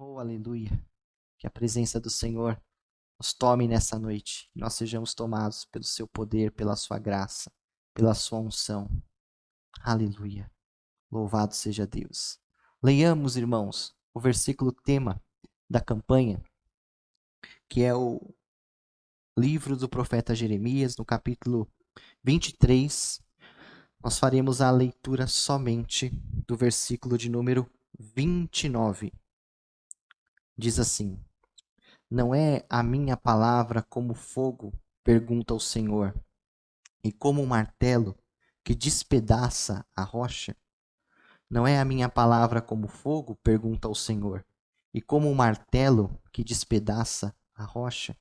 Oh, aleluia. Que a presença do Senhor nos tome nessa noite. Nós sejamos tomados pelo seu poder, pela sua graça, pela sua unção. Aleluia. Louvado seja Deus. Leiamos, irmãos, o versículo tema da campanha, que é o livro do profeta Jeremias, no capítulo 23. Nós faremos a leitura somente do versículo de número 29. Diz assim: Não é a minha palavra como fogo, pergunta o Senhor, e como um martelo que despedaça a rocha? Não é a minha palavra como fogo, pergunta o Senhor, e como um martelo que despedaça a rocha?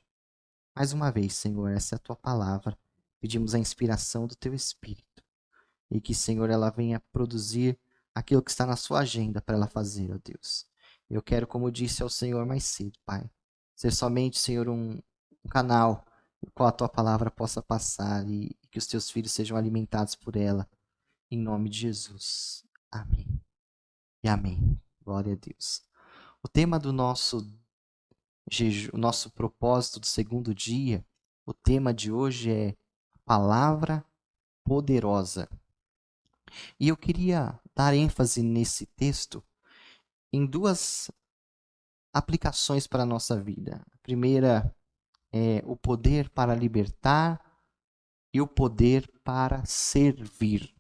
Mais uma vez, Senhor, essa é a tua palavra. Pedimos a inspiração do teu Espírito. E que, Senhor, ela venha produzir aquilo que está na sua agenda para ela fazer, ó Deus. Eu quero, como disse ao Senhor mais cedo, Pai, ser somente, Senhor, um canal no qual a tua palavra possa passar e que os teus filhos sejam alimentados por ela. Em nome de Jesus. Amém. E amém. Glória a Deus. O tema do nosso jejum, o nosso propósito do segundo dia, o tema de hoje é palavra poderosa. E eu queria dar ênfase nesse texto em duas aplicações para a nossa vida. A primeira é o poder para libertar e o poder para servir.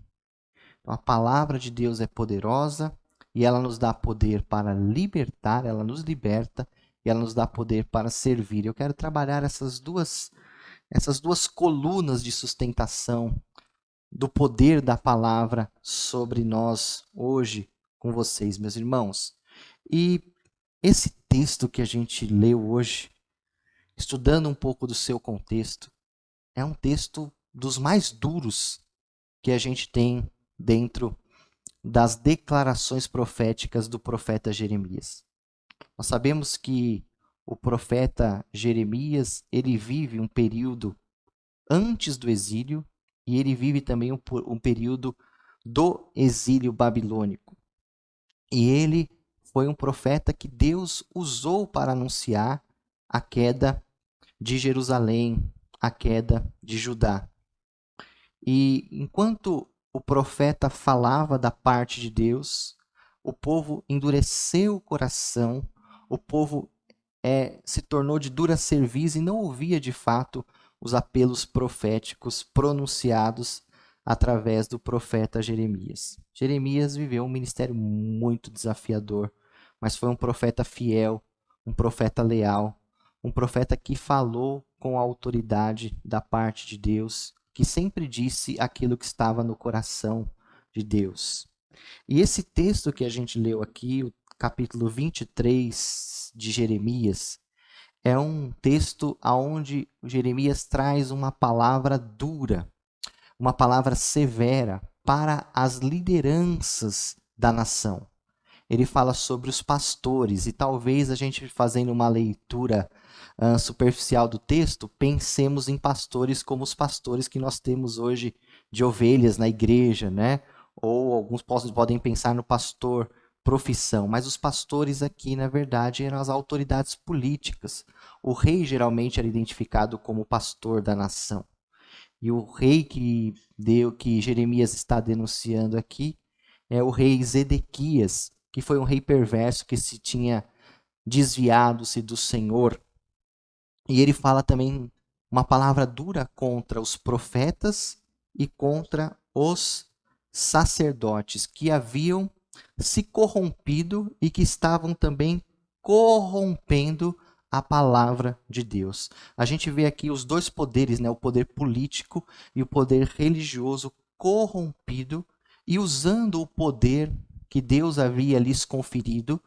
Então, a palavra de Deus é poderosa e ela nos dá poder para libertar, ela nos liberta e ela nos dá poder para servir. Eu quero trabalhar essas duas colunas de sustentação do poder da palavra sobre nós hoje com vocês, meus irmãos. E esse texto que a gente leu hoje, estudando um pouco do seu contexto, é um texto dos mais duros que a gente tem dentro das declarações proféticas do profeta Jeremias. Nós sabemos que o profeta Jeremias, ele vive um período antes do exílio e ele vive também um período do exílio babilônico. E ele foi um profeta que Deus usou para anunciar a queda de Jerusalém, a queda de Judá. E enquanto o profeta falava da parte de Deus, o povo endureceu o coração, o povo se tornou de dura cerviz e não ouvia de fato os apelos proféticos pronunciados através do profeta Jeremias. Jeremias viveu um ministério muito desafiador, mas foi um profeta fiel, um profeta leal, um profeta que falou com a autoridade da parte de Deus, que sempre disse aquilo que estava no coração de Deus. E esse texto que a gente leu aqui, o capítulo 23 de Jeremias, é um texto onde Jeremias traz uma palavra dura, uma palavra severa para as lideranças da nação. Ele fala sobre os pastores, e talvez a gente fazendo uma leitura superficial do texto, pensemos em pastores como os pastores que nós temos hoje de ovelhas na igreja, né? Ou alguns podem pensar no pastor profissão, mas os pastores aqui, na verdade, eram as autoridades políticas. O rei geralmente era identificado como pastor da nação. E o rei que Jeremias está denunciando aqui é o rei Zedequias, que foi um rei perverso que se tinha desviado-se do Senhor. E ele fala também uma palavra dura contra os profetas e contra os sacerdotes que haviam se corrompido e que estavam também corrompendo a palavra de Deus. A gente vê aqui os dois poderes, né? O poder político e o poder religioso corrompido e usando o poder que Deus havia lhes conferido,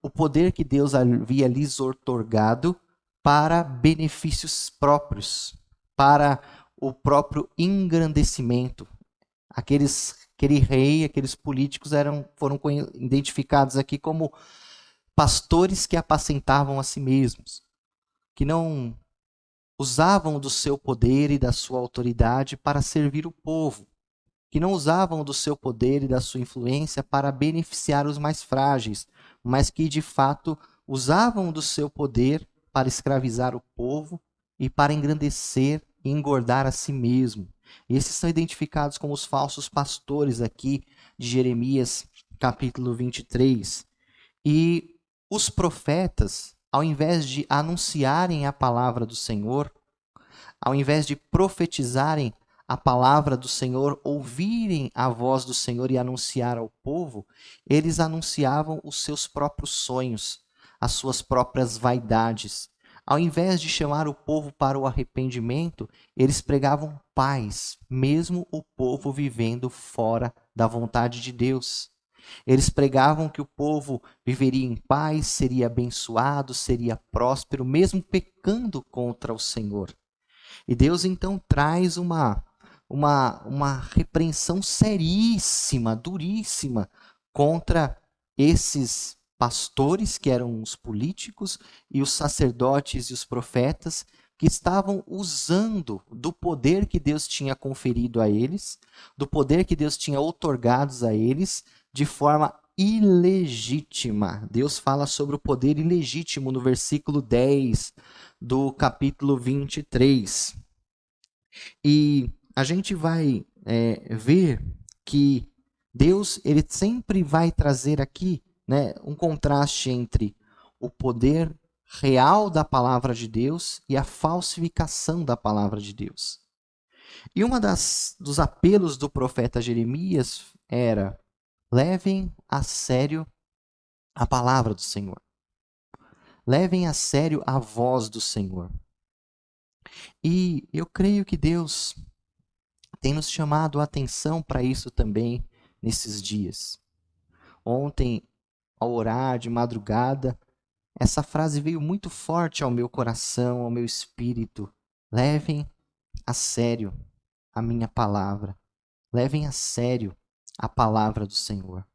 o poder que Deus havia lhes outorgado para benefícios próprios, para o próprio engrandecimento. Aquele rei, aqueles políticos foram identificados aqui como pastores que apacentavam a si mesmos, que não usavam do seu poder e da sua autoridade para servir o povo, que não usavam do seu poder e da sua influência para beneficiar os mais frágeis, mas que de fato usavam do seu poder para escravizar o povo e para engrandecer e engordar a si mesmo. E esses são identificados como os falsos pastores aqui de Jeremias, capítulo 23. E os profetas, ao invés de anunciarem a palavra do Senhor, ao invés de profetizarem a palavra do Senhor, ouvirem a voz do Senhor e anunciar ao povo, eles anunciavam os seus próprios sonhos, as suas próprias vaidades. Ao invés de chamar o povo para o arrependimento, eles pregavam paz, mesmo o povo vivendo fora da vontade de Deus. Eles pregavam que o povo viveria em paz, seria abençoado, seria próspero, mesmo pecando contra o Senhor. E Deus então traz uma repreensão seríssima, duríssima, contra esses pastores, que eram os políticos, e os sacerdotes e os profetas, que estavam usando do poder que Deus tinha conferido a eles, do poder que Deus tinha outorgado a eles, de forma ilegítima. Deus fala sobre o poder ilegítimo no versículo 10 do capítulo 23. E a gente vai ver que Deus ele sempre vai trazer aqui, né, um contraste entre o poder real da palavra de Deus e a falsificação da palavra de Deus. E uma dos apelos do profeta Jeremias era: levem a sério a palavra do Senhor. Levem a sério a voz do Senhor. E eu creio que Deus tem nos chamado a atenção para isso também nesses dias. Ontem, ao orar de madrugada, essa frase veio muito forte ao meu coração, ao meu espírito. Levem a sério a minha palavra. Levem a sério a palavra do Senhor.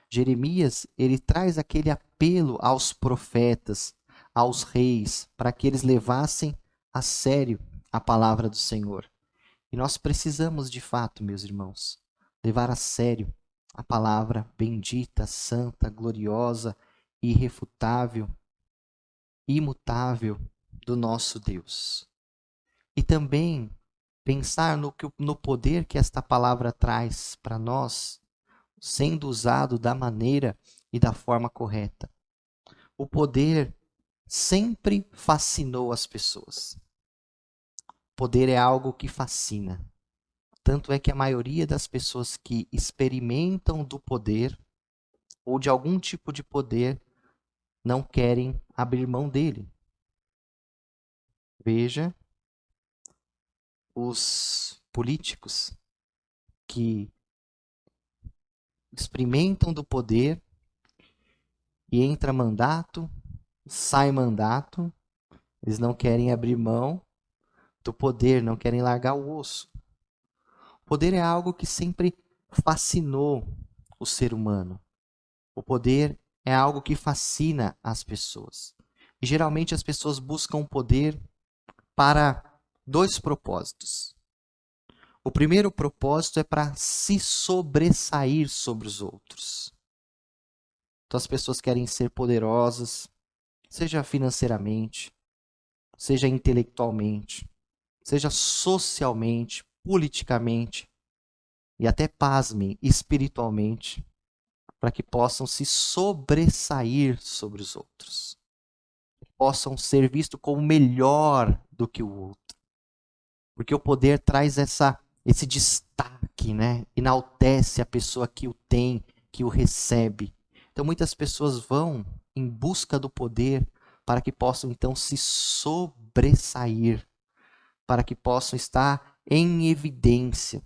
Jeremias, ele traz aquele apelo aos profetas, aos reis, para que eles levassem a sério a palavra do Senhor. E nós precisamos, de fato, meus irmãos, levar a sério a palavra bendita, santa, gloriosa, irrefutável, imutável do nosso Deus. E também pensar no poder que esta palavra traz para nós, sendo usado da maneira e da forma correta. O poder sempre fascinou as pessoas. Poder é algo que fascina. Tanto é que a maioria das pessoas que experimentam do poder ou de algum tipo de poder não querem abrir mão dele. Veja os políticos que experimentam do poder e entra mandato, sai mandato, eles não querem abrir mão do poder, não querem largar o osso. O poder é algo que sempre fascinou o ser humano. O poder é algo que fascina as pessoas. E geralmente as pessoas buscam o poder para dois propósitos. O primeiro propósito é para se sobressair sobre os outros. Então as pessoas querem ser poderosas, seja financeiramente, seja intelectualmente, seja socialmente, politicamente e até, pasmem, espiritualmente, para que possam se sobressair sobre os outros. Possam ser vistos como melhor do que o outro. Porque o poder traz esse destaque, né? Enaltece a pessoa que o tem, que o recebe. Então muitas pessoas vão em busca do poder para que possam então se sobressair, para que possam estar em evidência,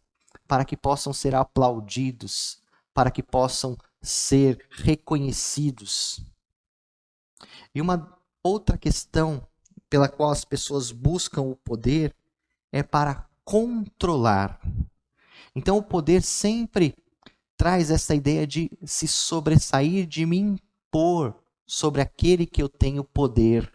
para que possam ser aplaudidos, para que possam ser reconhecidos. E uma outra questão pela qual as pessoas buscam o poder é para controlar. Então o poder sempre traz essa ideia de se sobressair, de me impor sobre aquele que eu tenho poder.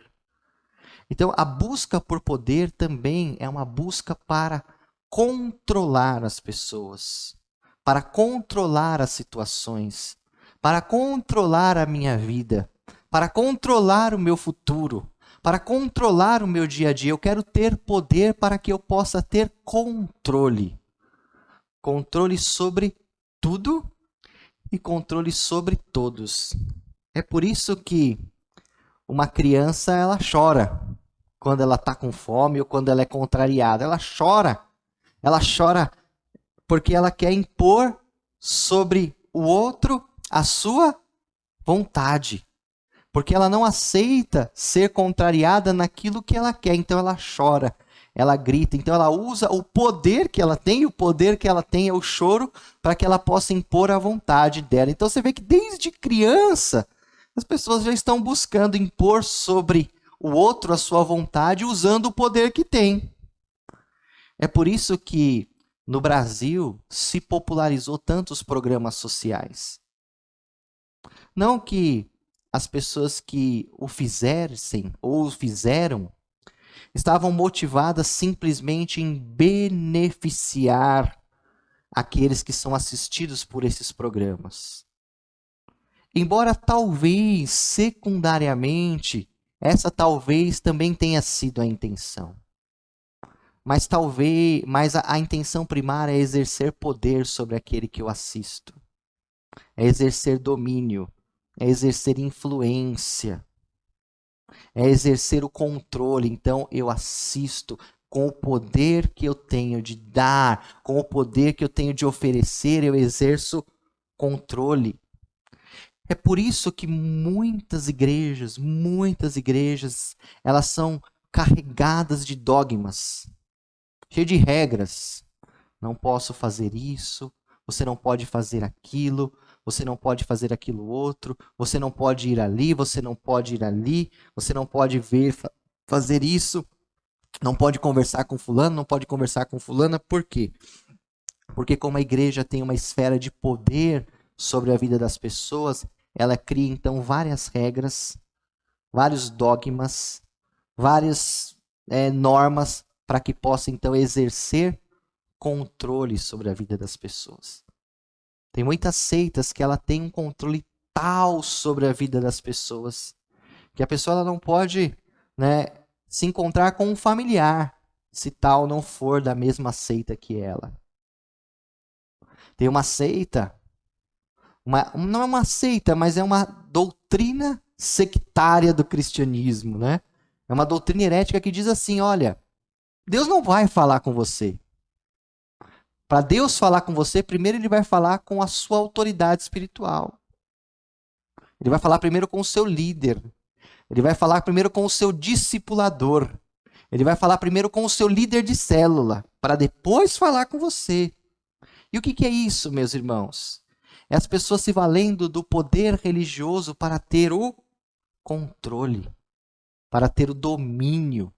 Então a busca por poder também é uma busca para controlar as pessoas, para controlar as situações, para controlar a minha vida, para controlar o meu futuro, para controlar o meu dia a dia. Eu quero ter poder para que eu possa ter controle. Controle sobre tudo e controle sobre todos. É por isso que uma criança, ela chora quando ela está com fome ou quando ela é contrariada. Ela chora. Ela chora porque ela quer impor sobre o outro a sua vontade. Porque ela não aceita ser contrariada naquilo que ela quer. Então ela chora, ela grita. Então ela usa o poder que ela tem, e o poder que ela tem é o choro, para que ela possa impor a vontade dela. Então você vê que desde criança as pessoas já estão buscando impor sobre o outro a sua vontade, usando o poder que tem. É por isso que no Brasil se popularizou tanto os programas sociais. Não que as pessoas que o fizessem ou o fizeram estavam motivadas simplesmente em beneficiar aqueles que são assistidos por esses programas. Embora talvez secundariamente essa talvez também tenha sido a intenção. Mas a intenção primária é exercer poder sobre aquele que eu assisto. É exercer domínio, é exercer influência, é exercer o controle. Então eu assisto com o poder que eu tenho de dar, com o poder que eu tenho de oferecer, eu exerço controle. É por isso que muitas igrejas, elas são carregadas de dogmas, cheias de regras. Não posso fazer isso, você não pode fazer aquilo, você não pode fazer aquilo outro, você não pode ir ali, você não pode ir ali, você não pode fazer isso, não pode conversar com fulano, não pode conversar com fulana. Por quê? Porque como a igreja tem uma esfera de poder sobre a vida das pessoas, ela cria então várias regras, vários dogmas, várias normas para que possa então exercer controle sobre a vida das pessoas. Tem muitas seitas que ela tem um controle tal sobre a vida das pessoas que a pessoa ela não pode, se encontrar com um familiar se tal não for da mesma seita que ela. Tem uma seita, não é uma seita, mas é uma doutrina sectária do cristianismo, né? É uma doutrina herética que diz assim, olha, Deus não vai falar com você. Para Deus falar com você, primeiro ele vai falar com a sua autoridade espiritual. Ele vai falar primeiro com o seu líder. Ele vai falar primeiro com o seu discipulador. Ele vai falar primeiro com o seu líder de célula, para depois falar com você. E o que é isso, meus irmãos? É as pessoas se valendo do poder religioso para ter o controle, para ter o domínio,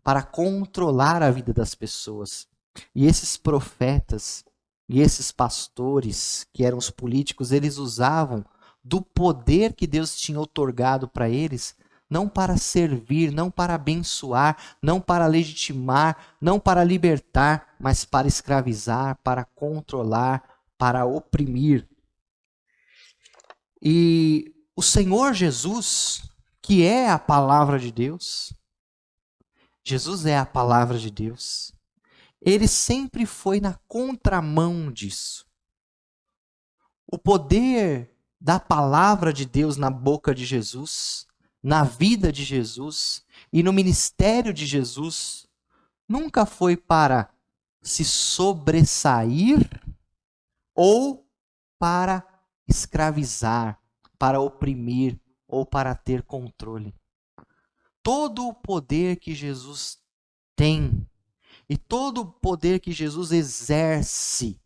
para controlar a vida das pessoas. E esses profetas e esses pastores, que eram os políticos, eles usavam do poder que Deus tinha outorgado para eles, não para servir, não para abençoar, não para legitimar, não para libertar, mas para escravizar, para controlar, para oprimir. E o Senhor Jesus, que é a palavra de Deus, Jesus é a palavra de Deus, ele sempre foi na contramão disso. O poder da palavra de Deus na boca de Jesus, na vida de Jesus e no ministério de Jesus, nunca foi para se sobressair ou para escravizar, para oprimir ou para ter controle. Todo o poder que Jesus tem e todo o poder que Jesus exerce,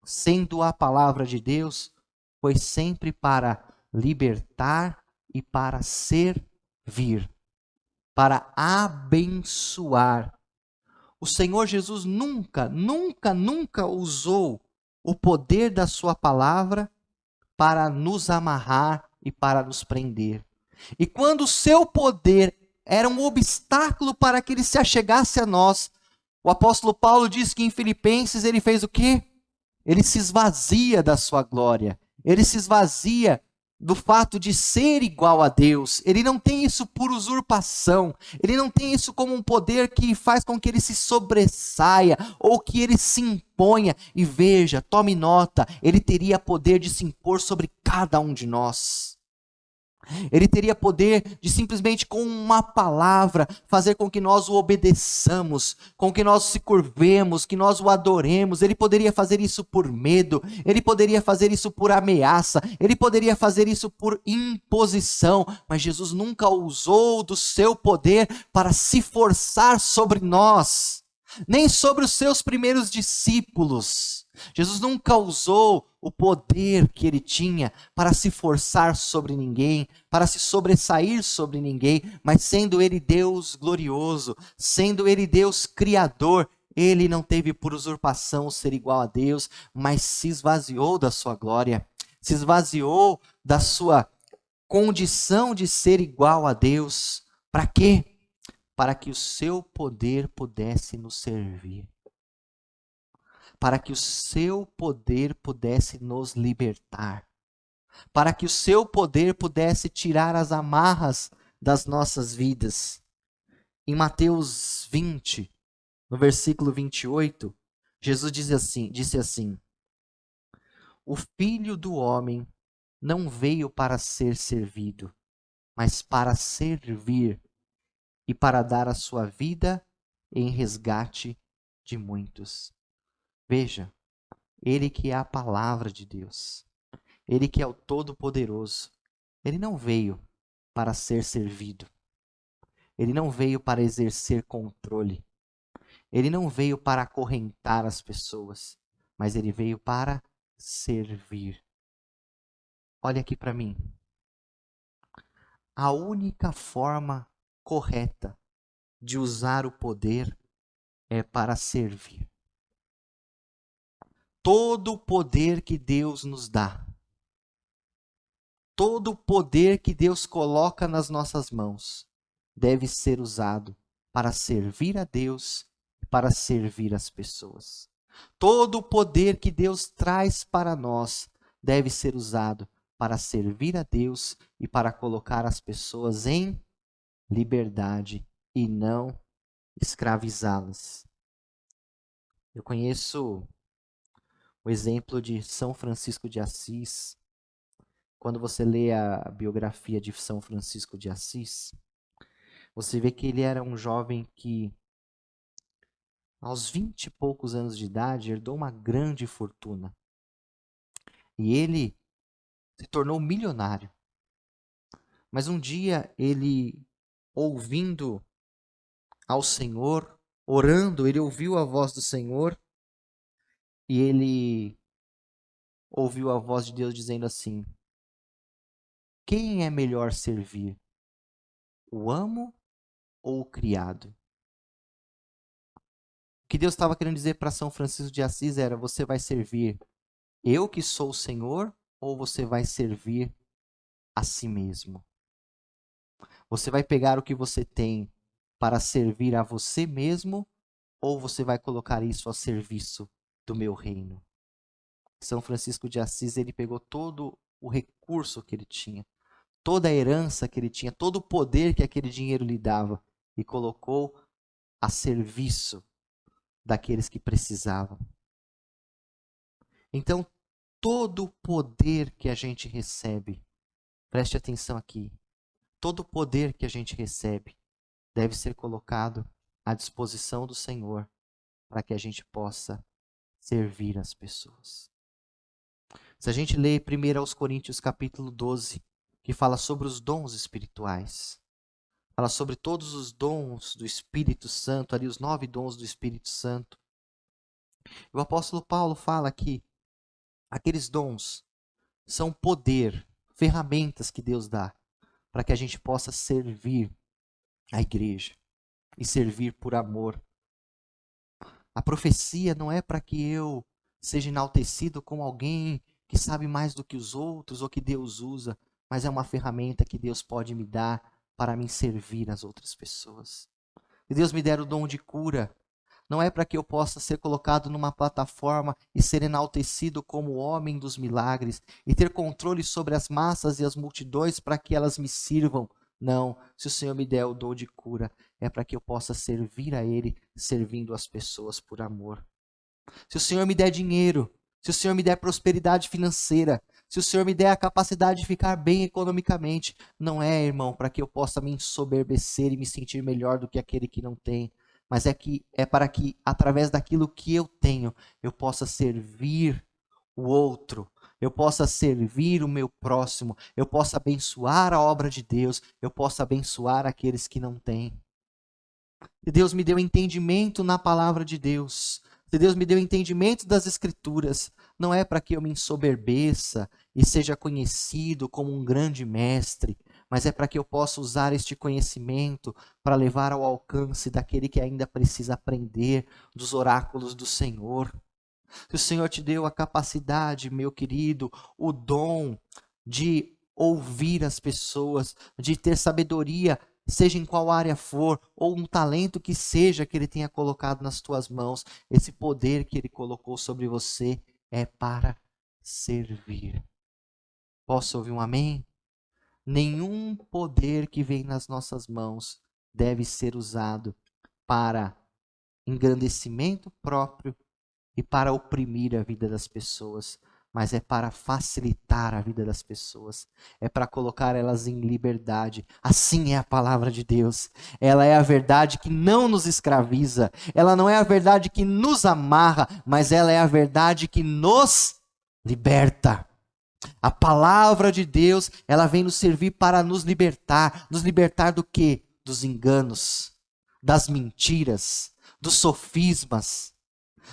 sendo a palavra de Deus, foi sempre para libertar e para servir, para abençoar. O Senhor Jesus nunca usou o poder da sua palavra para nos amarrar e para nos prender. E quando o seu poder era um obstáculo para que ele se achegasse a nós, o apóstolo Paulo diz que em Filipenses ele fez o quê? Ele se esvazia da sua glória. Ele se esvazia do fato de ser igual a Deus. Ele não tem isso por usurpação. Ele não tem isso como um poder que faz com que ele se sobressaia ou que ele se imponha. E veja, tome nota, ele teria poder de se impor sobre cada um de nós. Ele teria poder de simplesmente com uma palavra fazer com que nós o obedeçamos, com que nós se curvemos, que nós o adoremos. Ele poderia fazer isso por medo, ele poderia fazer isso por ameaça, ele poderia fazer isso por imposição, mas Jesus nunca usou do seu poder para se forçar sobre nós, nem sobre os seus primeiros discípulos. Jesus nunca usou o poder que ele tinha para se forçar sobre ninguém, para se sobressair sobre ninguém, mas sendo ele Deus glorioso, sendo ele Deus criador, ele não teve por usurpação ser igual a Deus, mas se esvaziou da sua glória, se esvaziou da sua condição de ser igual a Deus. Para quê? Para que o seu poder pudesse nos servir. Para que o seu poder pudesse nos libertar. Para que o seu poder pudesse tirar as amarras das nossas vidas. Em Mateus 20, no versículo 28, Jesus disse assim: o Filho do Homem não veio para ser servido, mas para servir e para dar a sua vida em resgate de muitos. Veja, ele que é a palavra de Deus, ele que é o Todo-Poderoso, ele não veio para ser servido, ele não veio para exercer controle, ele não veio para acorrentar as pessoas, mas ele veio para servir. Olha aqui para mim. A única forma correta de usar o poder é para servir. Todo o poder que Deus nos dá, todo o poder que Deus coloca nas nossas mãos, deve ser usado para servir a Deus e para servir as pessoas. Todo o poder que Deus traz para nós deve ser usado para servir a Deus e para colocar as pessoas em liberdade e não escravizá-las. Eu conheço o exemplo de São Francisco de Assis. Quando você lê a biografia de São Francisco de Assis, você vê que ele era um jovem que, aos 20 e poucos anos de idade, herdou uma grande fortuna. E ele se tornou milionário. Mas um dia ele, ouvindo ao Senhor, orando, ele ouviu a voz do Senhor e ele ouviu a voz de Deus dizendo assim: quem é melhor servir, o amo ou o criado? O que Deus estava querendo dizer para São Francisco de Assis era: você vai servir eu que sou o Senhor ou você vai servir a si mesmo? Você vai pegar o que você tem para servir a você mesmo ou você vai colocar isso a serviço do meu reino? São Francisco de Assis, ele pegou todo o recurso que ele tinha, toda a herança que ele tinha, todo o poder que aquele dinheiro lhe dava e colocou a serviço daqueles que precisavam. Então, todo o poder que a gente recebe, preste atenção aqui, todo o poder que a gente recebe deve ser colocado à disposição do Senhor para que a gente possa servir as pessoas. Se a gente lê 1 Coríntios capítulo 12, que fala sobre os dons espirituais, fala sobre todos os dons do Espírito Santo, ali os 9 dons do Espírito Santo. O apóstolo Paulo fala que aqueles dons são poder, ferramentas que Deus dá para que a gente possa servir a igreja e servir por amor. A profecia não é para que eu seja enaltecido como alguém que sabe mais do que os outros ou que Deus usa, mas é uma ferramenta que Deus pode me dar para me servir às outras pessoas. Se Deus me der o dom de cura, não é para que eu possa ser colocado numa plataforma e ser enaltecido como o homem dos milagres e ter controle sobre as massas e as multidões para que elas me sirvam. Não, se o Senhor me der o dom de cura, é para que eu possa servir a Ele, servindo as pessoas por amor. Se o Senhor me der dinheiro, se o Senhor me der prosperidade financeira, se o Senhor me der a capacidade de ficar bem economicamente, não é, irmão, para que eu possa me ensoberbecer e me sentir melhor do que aquele que não tem, mas é para que, através daquilo que eu tenho, eu possa servir o outro, eu possa servir o meu próximo, eu possa abençoar a obra de Deus, eu possa abençoar aqueles que não têm. Se Deus me deu entendimento na palavra de Deus, se Deus me deu entendimento das Escrituras, não é para que eu me ensoberbeça e seja conhecido como um grande mestre, mas é para que eu possa usar este conhecimento para levar ao alcance daquele que ainda precisa aprender dos oráculos do Senhor. Se o Senhor te deu a capacidade, meu querido, o dom de ouvir as pessoas, de ter sabedoria, seja em qual área for, ou um talento que seja que Ele tenha colocado nas tuas mãos, esse poder que Ele colocou sobre você é para servir. Posso ouvir um amém? Nenhum poder que vem nas nossas mãos deve ser usado para engrandecimento próprio e para oprimir a vida das pessoas, mas é para facilitar a vida das pessoas, é para colocar elas em liberdade. Assim é a palavra de Deus. Ela é a verdade que não nos escraviza, ela não é a verdade que nos amarra, mas ela é a verdade que nos liberta. A palavra de Deus, ela vem nos servir para nos libertar do quê? Dos enganos, das mentiras, dos sofismas,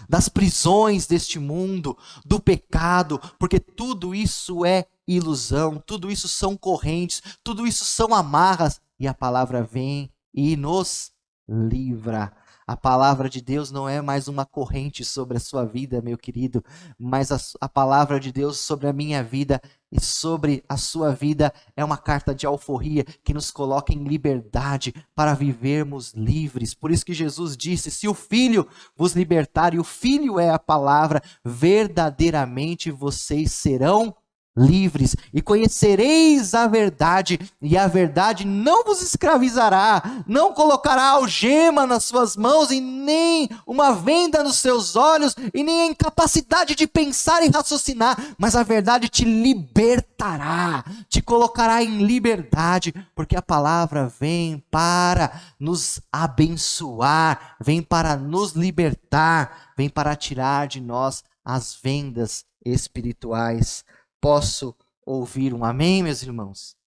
das prisões deste mundo, do pecado, porque tudo isso é ilusão, tudo isso são correntes, tudo isso são amarras, e a palavra vem e nos livra. A palavra de Deus não é mais uma corrente sobre a sua vida, meu querido, mas a palavra de Deus sobre a minha vida e sobre a sua vida é uma carta de alforria que nos coloca em liberdade para vivermos livres. Por isso que Jesus disse: se o Filho vos libertar, e o Filho é a palavra, verdadeiramente vocês serão livres, e conhecereis a verdade, e a verdade não vos escravizará, não colocará algema nas suas mãos, e nem uma venda nos seus olhos, e nem a incapacidade de pensar e raciocinar, mas a verdade te libertará, te colocará em liberdade, porque a palavra vem para nos abençoar, vem para nos libertar, vem para tirar de nós as vendas espirituais. Posso ouvir um amém, meus irmãos?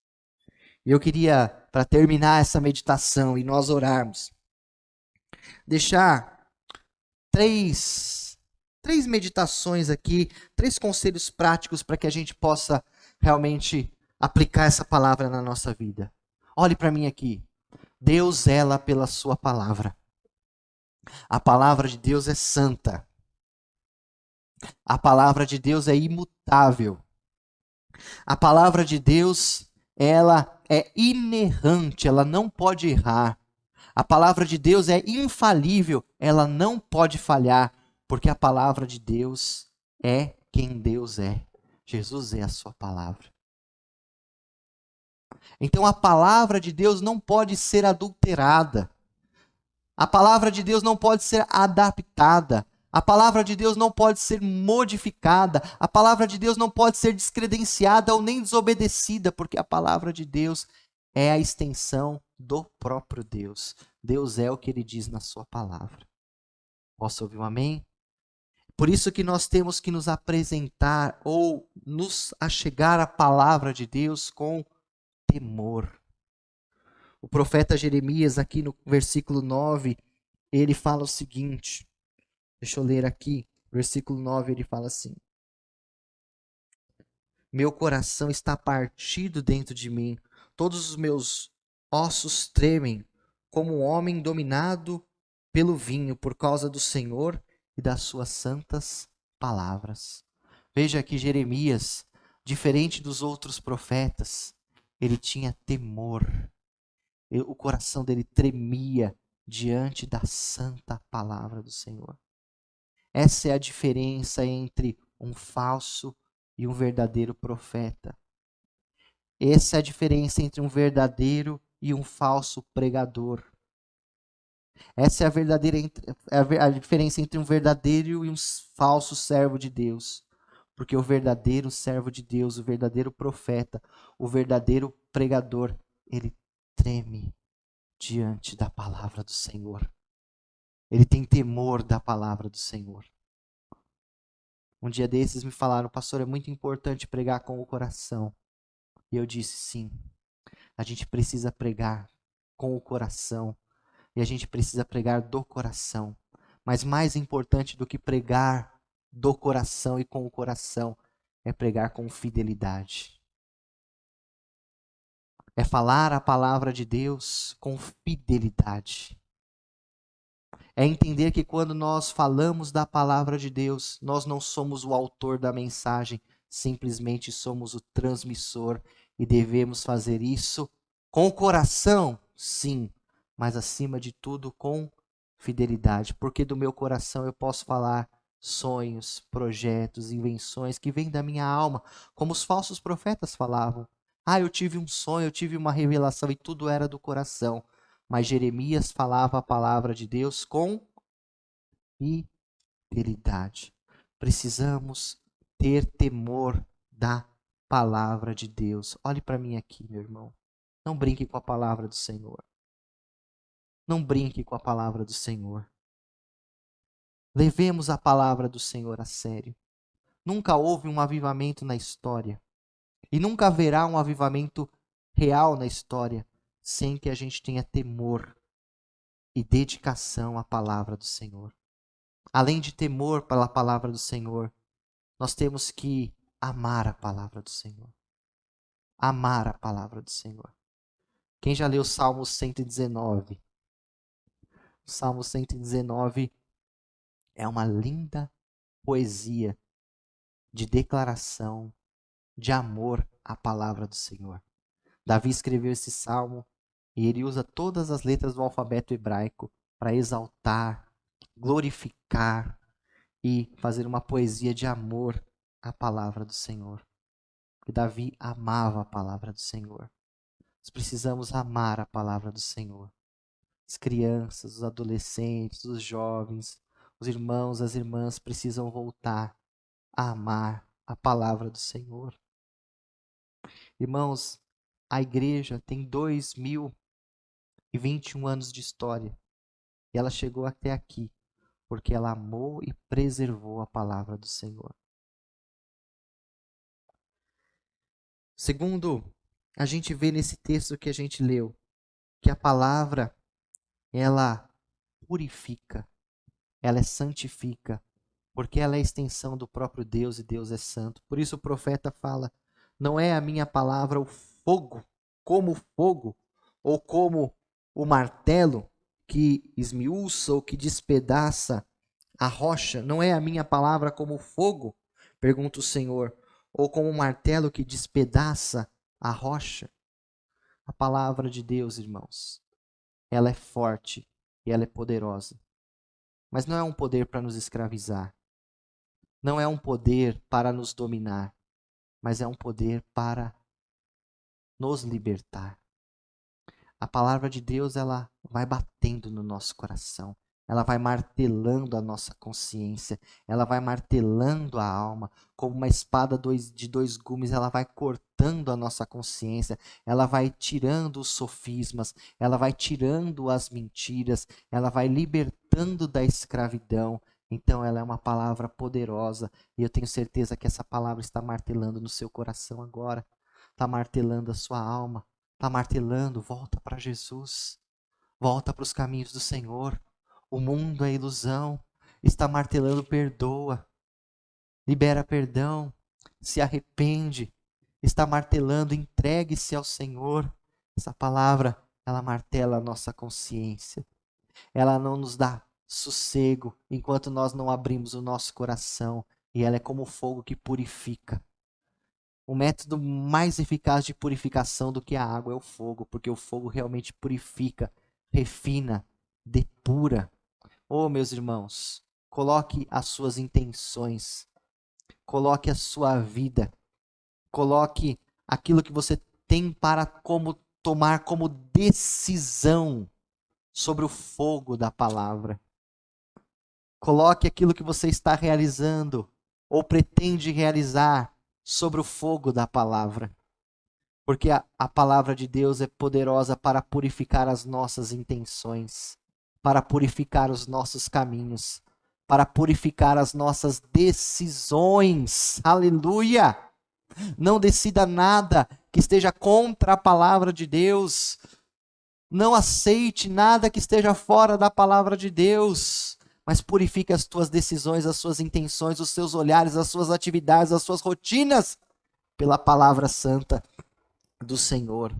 Eu queria, para terminar essa meditação e nós orarmos, deixar três meditações aqui, 3 conselhos práticos para que a gente possa realmente aplicar essa palavra na nossa vida. Olhe para mim aqui. Deus zela pela sua palavra. A palavra de Deus é santa. A palavra de Deus é imutável. A palavra de Deus, ela é inerrante, ela não pode errar. A palavra de Deus é infalível, ela não pode falhar, porque a palavra de Deus é quem Deus é. Jesus é a sua palavra. Então a palavra de Deus não pode ser adulterada. A palavra de Deus não pode ser adaptada. A palavra de Deus não pode ser modificada, a palavra de Deus não pode ser descredenciada ou nem desobedecida, porque a palavra de Deus é a extensão do próprio Deus. Deus é o que Ele diz na sua palavra. Posso ouvir um amém? Por isso que nós temos que nos apresentar ou nos achegar à palavra de Deus com temor. O profeta Jeremias, aqui no versículo 9, ele fala o seguinte. Deixa eu ler aqui, versículo 9, ele fala assim: meu coração está partido dentro de mim, todos os meus ossos tremem, como um homem dominado pelo vinho, por causa do Senhor e das suas santas palavras. Veja que Jeremias, diferente dos outros profetas, ele tinha temor, o coração dele tremia diante da santa palavra do Senhor. Essa é a diferença entre um falso e um verdadeiro profeta. Essa é a diferença entre um verdadeiro e um falso pregador. Essa é a diferença entre um verdadeiro e um falso servo de Deus. Porque o verdadeiro servo de Deus, o verdadeiro profeta, o verdadeiro pregador, ele treme diante da palavra do Senhor. Ele tem temor da palavra do Senhor. Um dia desses me falaram, pastor, é muito importante pregar com o coração. E eu disse, sim, a gente precisa pregar com o coração. E a gente precisa pregar do coração. Mas mais importante do que pregar do coração e com o coração, é pregar com fidelidade. É falar a palavra de Deus com fidelidade. É entender que quando nós falamos da palavra de Deus, nós não somos o autor da mensagem, simplesmente somos o transmissor e devemos fazer isso com o coração, sim, mas acima de tudo com fidelidade, porque do meu coração eu posso falar sonhos, projetos, invenções que vêm da minha alma, como os falsos profetas falavam. Ah, eu tive um sonho, eu tive uma revelação e tudo era do coração. Mas Jeremias falava a palavra de Deus com fidelidade. Precisamos ter temor da palavra de Deus. Olhe para mim aqui, meu irmão. Não brinque com a palavra do Senhor. Não brinque com a palavra do Senhor. Levemos a palavra do Senhor a sério. Nunca houve um avivamento na história. E nunca haverá um avivamento real na história sem que a gente tenha temor e dedicação à palavra do Senhor. Além de temor pela palavra do Senhor, nós temos que amar a palavra do Senhor. Amar a palavra do Senhor. Quem já leu o Salmo 119? O Salmo 119 é uma linda poesia de declaração, de amor à palavra do Senhor. Davi escreveu esse salmo e ele usa todas as letras do alfabeto hebraico para exaltar, glorificar e fazer uma poesia de amor à palavra do Senhor. E Davi amava a palavra do Senhor. Nós precisamos amar a palavra do Senhor. As crianças, os adolescentes, os jovens, os irmãos, as irmãs precisam voltar a amar a palavra do Senhor. Irmãos, a igreja tem 2021 anos de história. E ela chegou até aqui porque ela amou e preservou a palavra do Senhor. Segundo, a gente vê nesse texto que a gente leu, que a palavra, ela purifica, ela santifica, porque ela é a extensão do próprio Deus e Deus é santo. Por isso o profeta fala, não é a minha palavra o fogo, ou como o martelo que esmiuça ou que despedaça a rocha, não é a minha palavra como fogo? Pergunta o Senhor. Ou como um martelo que despedaça a rocha? A palavra de Deus, irmãos, ela é forte e ela é poderosa. Mas não é um poder para nos escravizar. Não é um poder para nos dominar. Mas é um poder para nos libertar. A palavra de Deus, ela vai batendo no nosso coração. Ela vai martelando a nossa consciência. Ela vai martelando a alma. Como uma espada de dois gumes, ela vai cortando a nossa consciência. Ela vai tirando os sofismas. Ela vai tirando as mentiras. Ela vai libertando da escravidão. Então, ela é uma palavra poderosa. E eu tenho certeza que essa palavra está martelando no seu coração agora. Está martelando a sua alma. Está martelando, volta para Jesus. Volta para os caminhos do Senhor. O mundo é ilusão. Está martelando, perdoa. Libera perdão. Se arrepende. Está martelando, entregue-se ao Senhor. Essa palavra, ela martela a nossa consciência. Ela não nos dá sossego enquanto nós não abrimos o nosso coração. E ela é como o fogo que purifica. O método mais eficaz de purificação do que a água é o fogo, porque o fogo realmente purifica, refina depura. Oh, meus irmãos, coloque as suas intenções, coloque a sua vida, coloque aquilo que você tem para tomar como decisão sobre o fogo da palavra. Coloque aquilo que você está realizando ou pretende realizar sobre o fogo da palavra. Porque a palavra de Deus é poderosa para purificar as nossas intenções, para purificar os nossos caminhos, para purificar as nossas decisões. Aleluia! Não decida nada que esteja contra a palavra de Deus. Não aceite nada que esteja fora da palavra de Deus. Mas purifique as tuas decisões, as suas intenções, os seus olhares, as suas atividades, as suas rotinas pela palavra santa do Senhor.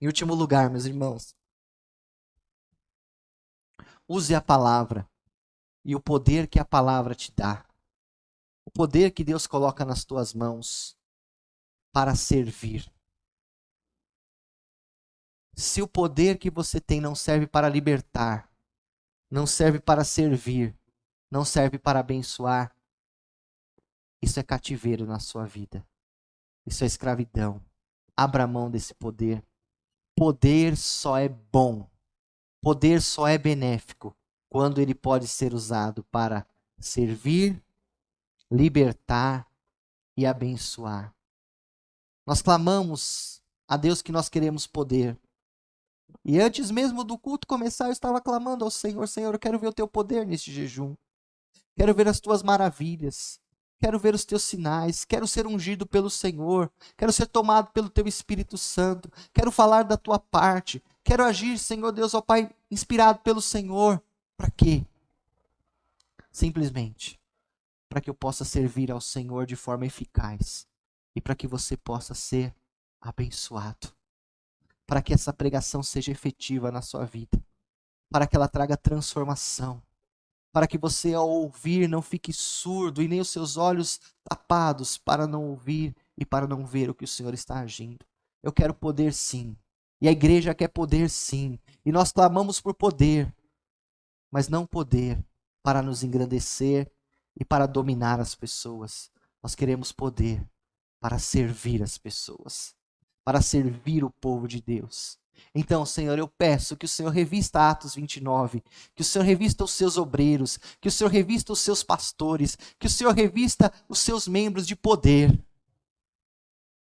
Em último lugar, meus irmãos, use a palavra e o poder que a palavra te dá. O poder que Deus coloca nas tuas mãos para servir. Se o poder que você tem não serve para libertar, não serve para servir, não serve para abençoar, isso é cativeiro na sua vida. Isso é escravidão. Abra mão desse poder. Poder só é bom. Poder só é benéfico quando ele pode ser usado para servir, libertar e abençoar. Nós clamamos a Deus que nós queremos poder. E antes mesmo do culto começar, eu estava clamando ao Senhor: Senhor, eu quero ver o teu poder neste jejum. Quero ver as tuas maravilhas. Quero ver os teus sinais. Quero ser ungido pelo Senhor. Quero ser tomado pelo teu Espírito Santo. Quero falar da tua parte. Quero agir, Senhor Deus, ó Pai, inspirado pelo Senhor. Para quê? Simplesmente para que eu possa servir ao Senhor de forma eficaz. E para que você possa ser abençoado. Para que essa pregação seja efetiva na sua vida. Para que ela traga transformação. Para que você, ao ouvir, não fique surdo e nem os seus olhos tapados para não ouvir e para não ver o que o Senhor está agindo. Eu quero poder, sim. E a igreja quer poder, sim. E nós clamamos por poder, mas não poder para nos engrandecer e para dominar as pessoas. Nós queremos poder para servir as pessoas, para servir o povo de Deus. Então, Senhor, eu peço que o Senhor revista Atos 29, que o Senhor revista os seus obreiros, que o Senhor revista os seus pastores, que o Senhor revista os seus membros de poder.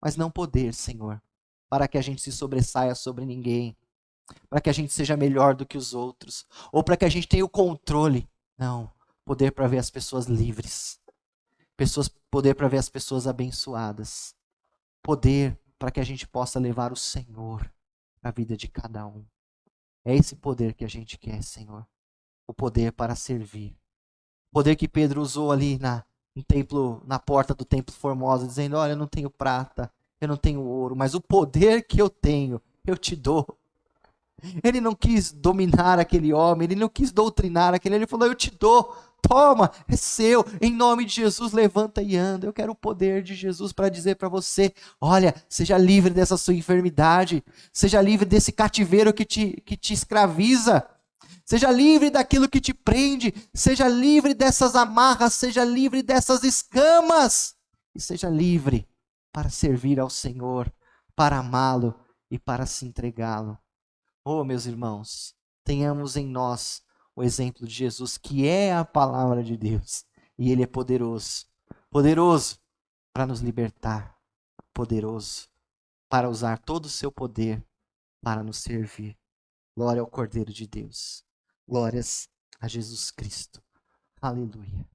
Mas não poder, Senhor, para que a gente se sobressaia sobre ninguém, para que a gente seja melhor do que os outros, ou para que a gente tenha o controle. Não, poder para ver as pessoas livres, poder para ver as pessoas abençoadas, poder para que a gente possa levar o Senhor a vida de cada um. É esse poder que a gente quer, Senhor. O poder para servir. O poder que Pedro usou ali no templo, na porta do templo Formosa, dizendo: olha, eu não tenho prata, eu não tenho ouro, mas o poder que eu tenho, eu te dou. Ele não quis dominar aquele homem, ele não quis doutrinar aquele, ele falou: eu te dou, toma, é seu, em nome de Jesus, levanta e anda. Eu quero o poder de Jesus para dizer para você: olha, seja livre dessa sua enfermidade, seja livre desse cativeiro que te escraviza, seja livre daquilo que te prende, seja livre dessas amarras, seja livre dessas escamas, e seja livre para servir ao Senhor, para amá-lo e para se entregá-lo. Oh, meus irmãos, tenhamos em nós o exemplo de Jesus, que é a palavra de Deus. E Ele é poderoso. Poderoso para nos libertar. Poderoso para usar todo o seu poder para nos servir. Glória ao Cordeiro de Deus. Glórias a Jesus Cristo. Aleluia.